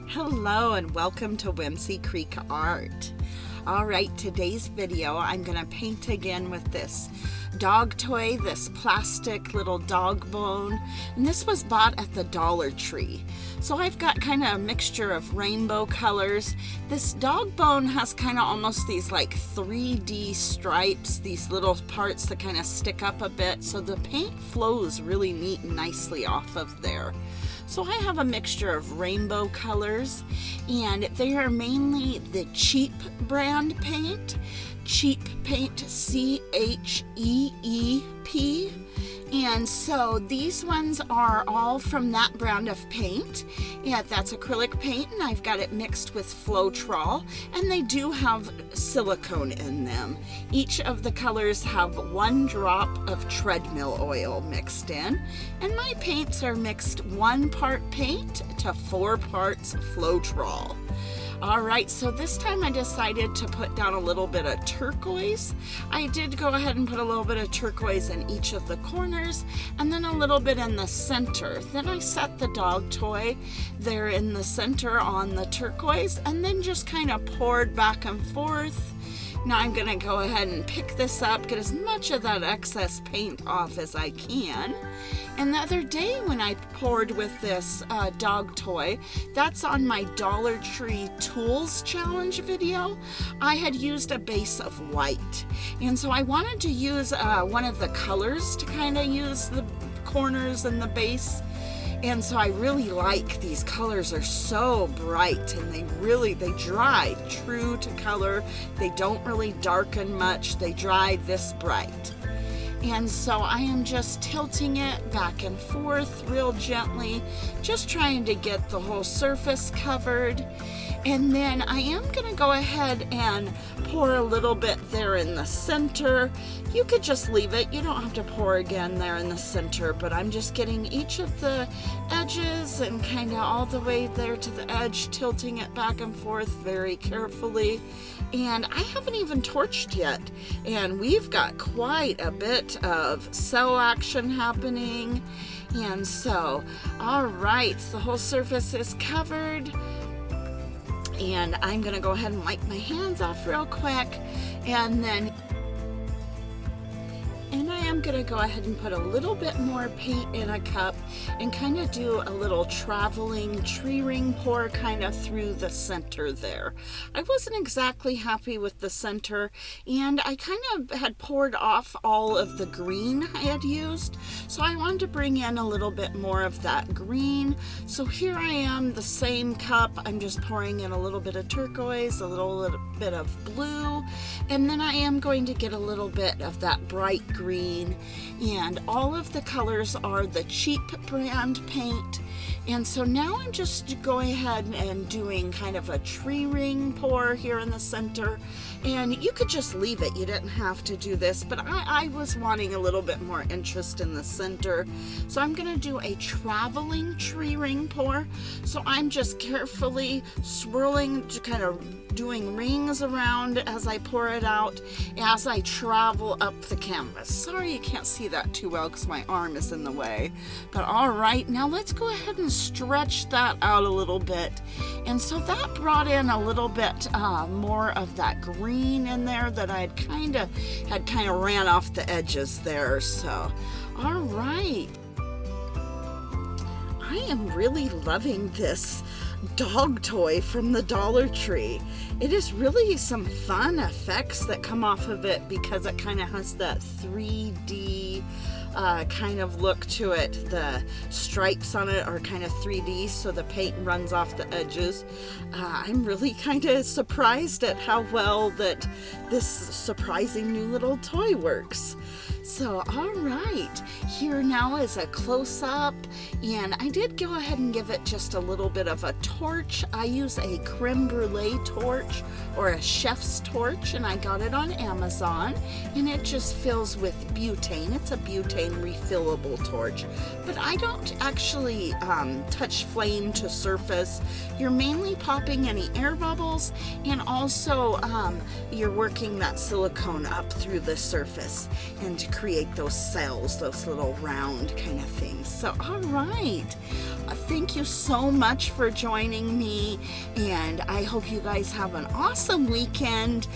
Hello and welcome to Whimsy Creek Art. Alright, today's video I'm going to paint again with this dog toy, this plastic little dog bone, and this was bought at the Dollar Tree. So I've got kind of a mixture of rainbow colors. This dog bone has kind of almost these like 3D stripes, these little parts that kind of stick up a bit, so the paint flows really neat and nicely off of there. So I have a mixture of rainbow colors, and they are mainly the Cheap brand paint. Cheap paint, C-H-E-E-P. And so these ones are all from that brand of paint. Yeah, that's acrylic paint, and I've got it mixed with Floetrol, and they do have silicone in them. Each of the colors have 1 drop of treadmill oil mixed in, and my paints are mixed 1 part paint to 4 parts Floetrol. Alright, so this time I decided to put down a little bit of turquoise. I did go ahead and put a little bit of turquoise in each of the corners and then a little bit in the center. Then I set the dog toy there in the center on the turquoise and then just kind of poured back and forth. Now I'm going to go ahead and pick this up, get as much of that excess paint off as I can. And the other day when I poured with this dog toy, that's on my Dollar Tree Tools Challenge video, I had used a base of white. And so I wanted to use one of the colors to kind of use the corners and the base. And so I really like these colors. Are so bright, and they dry true to color. They don't really darken much. They dry this bright. And so I am just tilting it back and forth real gently, just trying to get the whole surface covered. And then I am going to go ahead and pour a little bit there in the center. You could just leave it. You don't have to pour again there in the center, but I'm just getting each of the edges and kind of all the way there to the edge, tilting it back and forth very carefully. And I haven't even torched yet, and we've got quite a bit of cell action happening. And so, all right, the whole surface is covered. And I'm going to go ahead and wipe my hands off real quick, and then I'm going to go ahead and put a little bit more paint in a cup and kind of do a little traveling tree ring pour kind of through the center there. I wasn't exactly happy with the center, and I kind of had poured off all of the green I had used, so I wanted to bring in a little bit more of that green. So here I am, the same cup, I'm just pouring in a little bit of turquoise, a little bit of blue, and then I am going to get a little bit of that bright green. And all of the colors are the Cheap brand paint. And so now I'm just going ahead and doing kind of a tree ring pour here in the center. And you could just leave it. You didn't have to do this, but I was wanting a little bit more interest in the center. So I'm going to do a traveling tree ring pour. So I'm just carefully swirling, to kind of doing rings around as I pour it out as I travel up the canvas. Sorry you can't see that too well because my arm is in the way. But all right, now let's go ahead and stretch that out a little bit. And so that brought in a little bit more of that green in there that I had kind of ran off the edges there. So, all right. I am really loving this dog toy from the Dollar Tree. It is really some fun effects that come off of it because it kind of has that 3D kind of look to it. The stripes on it are kind of 3D, so the paint runs off the edges. I'm really kind of surprised at how well that this surprising new little toy works. So, all right, here now is a close-up, and I did go ahead and give it just a little bit of a torch. I use a creme brulee torch or a chef's torch, and I got it on Amazon, and it just fills with butane. It's a butane refillable torch, but I don't actually touch flame to surface. You're mainly popping any air bubbles, and also you're working that silicone up through the surface and create those cells, those little round kind of things. So, all right. Thank you so much for joining me, and I hope you guys have an awesome weekend.